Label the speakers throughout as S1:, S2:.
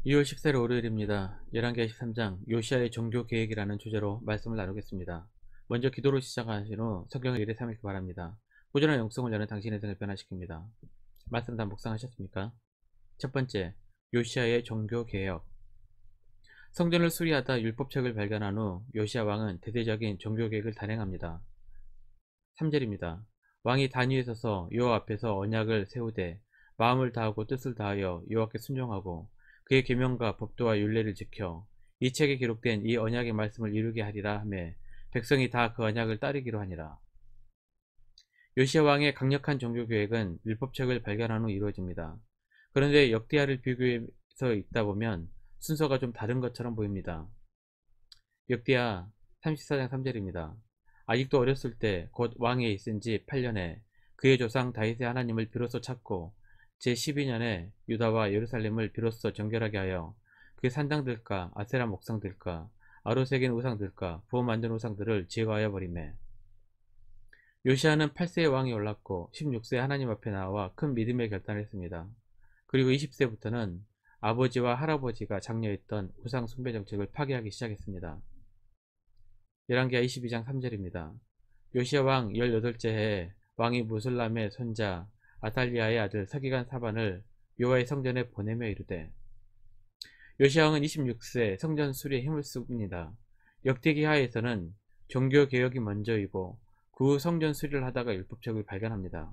S1: 2월 14일 월요일입니다. 열왕기하 13장 요시아의 종교 계획이라는 주제로 말씀을 나누겠습니다. 먼저 기도로 시작하신 후 성경을 일에 삼기 바랍니다. 꾸준한 영성을 여는 당신의 생을 변화시킵니다. 말씀 다 묵상하셨습니까? 첫 번째, 요시아의 종교 개혁. 성전을 수리하다 율법책을 발견한 후 요시아 왕은 대대적인 종교 계획을 단행합니다. 3절입니다. 왕이 단 위에 서서 여호와 앞에서 언약을 세우되 마음을 다하고 뜻을 다하여 여호와께 순종하고 그의 계명과 법도와 율례를 지켜 이 책에 기록된 이 언약의 말씀을 이루게 하리라 하며 백성이 다 그 언약을 따르기로 하니라. 요시아 왕의 강력한 종교 계획은 율법책을 발견한 후 이루어집니다. 그런데 역대하를 비교해서 읽다 보면 순서가 좀 다른 것처럼 보입니다. 역대하 34장 3절입니다. 아직도 어렸을 때 곧 왕에 있은 지 8년에 그의 조상 다윗의 하나님을 비로소 찾고 제12년에 유다와 예루살렘을 비로소 정결하게 하여 그 산당들과 아세라 목상들과 아로새긴 우상들과 부어 만든 우상들을 제거하여 버리매. 요시아는 8세의 왕이 올랐고 16세 하나님 앞에 나와 큰 믿음의 결단을 했습니다. 그리고 20세부터는 아버지와 할아버지가 장려했던 우상 숭배 정책을 파괴하기 시작했습니다. 열왕기하 22장 3절입니다. 요시아 왕 18째 해에 왕이 무슬람의 손자 아달리아의 아들 서기관 사반을 여호와의 성전에 보내며 이르되. 요시아 왕은 26세 성전 수리에 힘을 씁니다. 역대기하에서는 종교개혁이 먼저이고 그 후 성전 수리를 하다가 율법책을 발견합니다.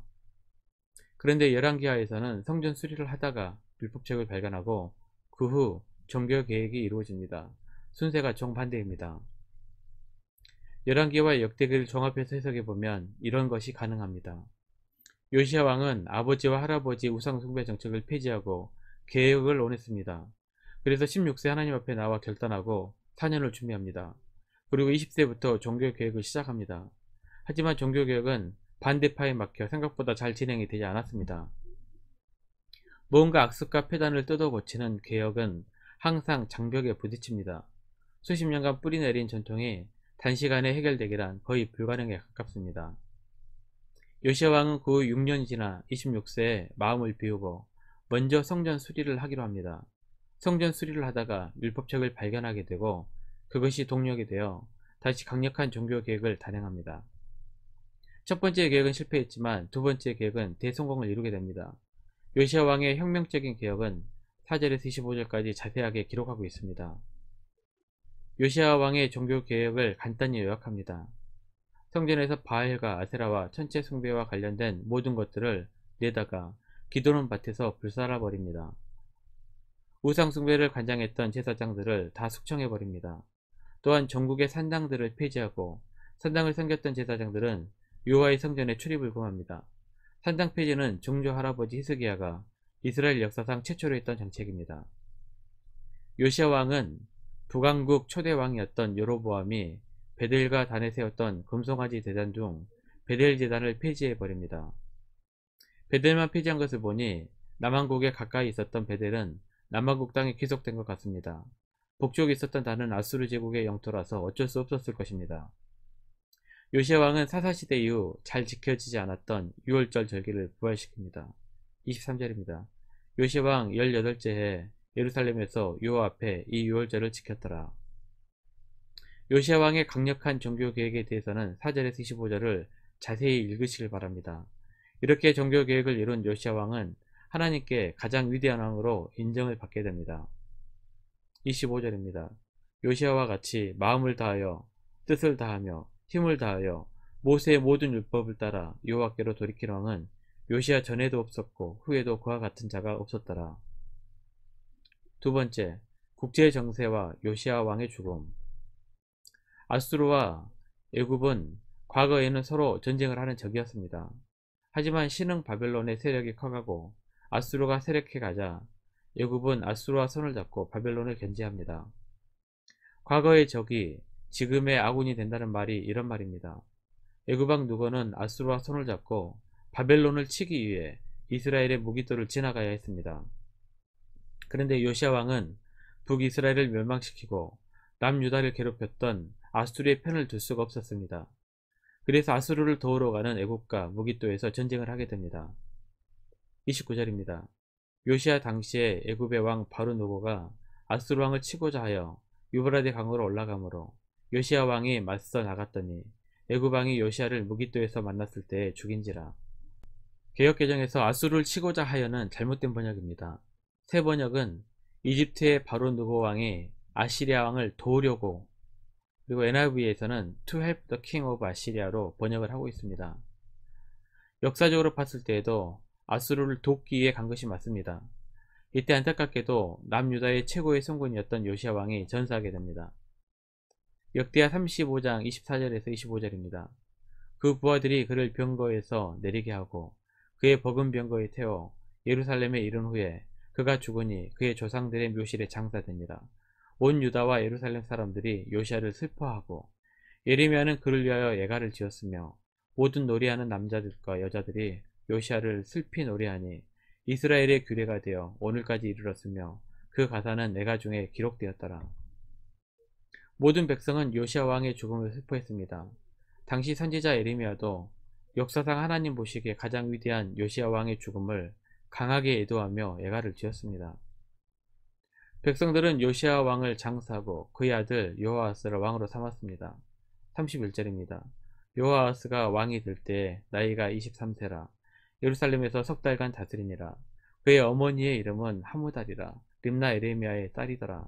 S1: 그런데 열왕기하에서는 성전 수리를 하다가 율법책을 발견하고 그 후 종교개혁이 이루어집니다. 순서가 정반대입니다. 열왕기와 역대기를 종합해서 해석해보면 이런 것이 가능합니다. 요시아 왕은 아버지와 할아버지 우상 숭배 정책을 폐지하고 개혁을 원했습니다. 그래서 16세 하나님 앞에 나와 결단하고 4년을 준비합니다. 그리고 20세부터 종교개혁을 시작합니다. 하지만 종교개혁은 반대파에 막혀 생각보다 잘 진행이 되지 않았습니다. 무언가 악습과 폐단을 뜯어 고치는 개혁은 항상 장벽에 부딪힙니다. 수십 년간 뿌리 내린 전통이 단시간에 해결되기란 거의 불가능에 가깝습니다. 요시아 왕은 그 후 6년이 지나 26세에 마음을 비우고 먼저 성전 수리를 하기로 합니다. 성전 수리를 하다가 율법책을 발견하게 되고 그것이 동력이 되어 다시 강력한 종교 계획을 단행합니다. 첫 번째 계획은 실패했지만 두 번째 계획은 대성공을 이루게 됩니다. 요시아 왕의 혁명적인 개혁은 4절에서 25절까지 자세하게 기록하고 있습니다. 요시아 왕의 종교 개혁을 간단히 요약합니다. 성전에서 바알과 아세라와 천체 숭배와 관련된 모든 것들을 내다가 기도는 밭에서 불살라 버립니다. 우상 숭배를 관장했던 제사장들을 다 숙청해 버립니다. 또한 전국의 산당들을 폐지하고 산당을 섬겼던 제사장들은 여호와의 성전에 출입을 금합니다. 산당 폐지는 종조 할아버지 히스기야가 이스라엘 역사상 최초로 했던 정책입니다. 요시아 왕은 북왕국 초대 왕이었던 여로보암이 베델과 단에 세웠던 금송아지 제단 중 베델 제단을 폐지해 버립니다. 베델만 폐지한 것을 보니 남왕국에 가까이 있었던 베델은 남왕국 땅에 귀속된 것 같습니다. 북쪽에 있었던 단은 아수르 제국의 영토라서 어쩔 수 없었을 것입니다. 요시아 왕은 사사시대 이후 잘 지켜지지 않았던 유월절 절기를 부활시킵니다. 23절입니다. 요시아 왕 18째 해 예루살렘에서 여호와 앞에 이 유월절을 지켰더라. 요시아 왕의 강력한 종교 계획에 대해서는 4절에서 25절을 자세히 읽으시길 바랍니다. 이렇게 종교 계획을 이룬 요시아 왕은 하나님께 가장 위대한 왕으로 인정을 받게 됩니다. 25절입니다. 요시아와 같이 마음을 다하여 뜻을 다하며 힘을 다하여 모세의 모든 율법을 따라 여호와께로 돌이킨 왕은 요시아 전에도 없었고 후에도 그와 같은 자가 없었더라. 두 번째, 국제 정세와 요시아 왕의 죽음. 아수르와 애굽은 과거에는 서로 전쟁을 하는 적이었습니다. 하지만 신흥 바벨론의 세력이 커가고 아수르가 세력해 가자 애굽은 아수르와 손을 잡고 바벨론을 견제합니다. 과거의 적이 지금의 아군이 된다는 말이 이런 말입니다. 애굽왕 누거는 아수르와 손을 잡고 바벨론을 치기 위해 이스라엘의 무기토를 지나가야 했습니다. 그런데 요시아 왕은 북이스라엘을 멸망시키고 남유다를 괴롭혔던 아수르의 편을 들 수가 없었습니다. 그래서 아수르를 도우러 가는 애국과 무기토에서 전쟁을 하게 됩니다. 29절입니다. 요시아 당시에 애굽의 왕 바르노고가 아수르 왕을 치고자 하여 유브라데 강으로 올라가므로 요시야 왕이 맞서 나갔더니 애굽 왕이 요시야를 무깃도에서 만났을 때 죽인지라. 개역개정에서 아수르를 치고자 하여는 잘못된 번역입니다. 새 번역은 이집트의 바로 느고 왕이 아시리아 왕을 도우려고, 그리고 NIV에서는 To help the king of Assyria로 번역을 하고 있습니다. 역사적으로 봤을 때에도 아수르를 돕기 위해 간 것이 맞습니다. 이때 안타깝게도 남유다의 최고의 성군이었던 요시야 왕이 전사하게 됩니다. 역대하 35장 24절에서 25절입니다. 그 부하들이 그를 병거에서 내리게 하고 그의 버금 병거에 태워 예루살렘에 이른 후에 그가 죽으니 그의 조상들의 묘실에 장사되니라. 온 유다와 예루살렘 사람들이 요시야를 슬퍼하고 예레미야는 그를 위하여 예가를 지었으며 모든 노래하는 남자들과 여자들이 요시야를 슬피 노래하니 이스라엘의 규례가 되어 오늘까지 이르렀으며 그 가사는 내가 중에 기록되었더라. 모든 백성은 요시야 왕의 죽음을 슬퍼했습니다. 당시 선지자 예레미야도 역사상 하나님 보시기에 가장 위대한 요시야 왕의 죽음을 강하게 애도하며 예가를 지었습니다. 백성들은 요시야 왕을 장사하고 그의 아들 여호아스를 왕으로 삼았습니다. 31절입니다. 여호아스가 왕이 될 때 나이가 23세라. 예루살렘에서 석 달간 다스리니라. 그의 어머니의 이름은 하무달이라. 림나 에레미야의 딸이더라.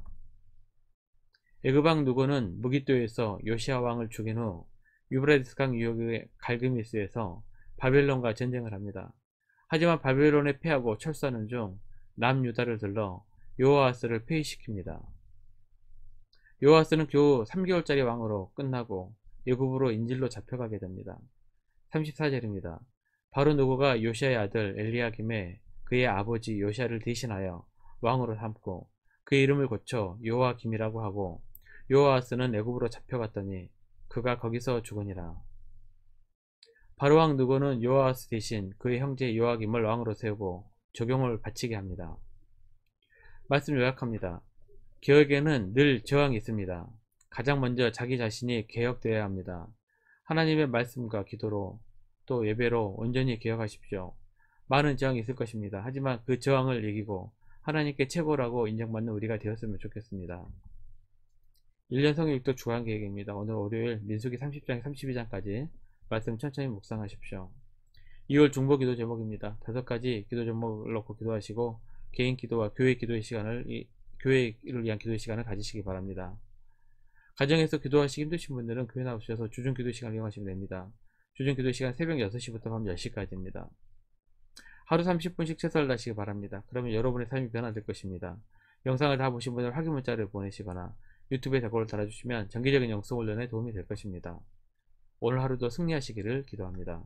S1: 애굽왕 누고는 무깃도에서 요시야 왕을 죽인 후 유브라디스 강 유역의 갈그미스에서 바벨론과 전쟁을 합니다. 하지만 바벨론에 패하고 철수하는 중 남유다를 들러 요아스를 폐위시킵니다. 요아스는 겨우 3개월짜리 왕으로 끝나고 애굽으로 인질로 잡혀가게 됩니다. 34절입니다. 바로 누고가 요시야의 아들 엘리야김에 그의 아버지 요시야를 대신하여 왕으로 삼고 그의 이름을 고쳐 요아김이라고 하고 요아스는 애굽으로 잡혀갔더니 그가 거기서 죽으니라. 바로왕 누고는 요아스 대신 그의 형제 요아김을 왕으로 세우고 적용을 바치게 합니다. 말씀 요약합니다. 개혁에는 늘 저항이 있습니다. 가장 먼저 자기 자신이 개혁되어야 합니다. 하나님의 말씀과 기도로 또 예배로 온전히 개혁하십시오. 많은 저항이 있을 것입니다. 하지만 그 저항을 이기고 하나님께 최고라고 인정받는 우리가 되었으면 좋겠습니다. 1년 성경읽도 주간계획입니다. 오늘 월요일 민수기 30장 32장까지 말씀 천천히 묵상하십시오. 2월 중보기도 제목입니다. 5가지 기도 제목을 놓고 기도하시고 개인 기도와 교회 기도의 시간을 교회를 위한 기도의 시간을 가지시기 바랍니다. 가정에서 기도하시기 힘드신 분들은 교회 나오셔서 주중 기도 시간을 이용하시면 됩니다. 주중 기도 시간 새벽 6시부터 밤 10시까지입니다. 하루 30분씩 최선을 다하시기 바랍니다. 그러면 여러분의 삶이 변화될 것입니다. 영상을 다 보신 분들 확인 문자를 보내시거나 유튜브에 댓글을 달아주시면 정기적인 영성 훈련에 도움이 될 것입니다. 오늘 하루도 승리하시기를 기도합니다.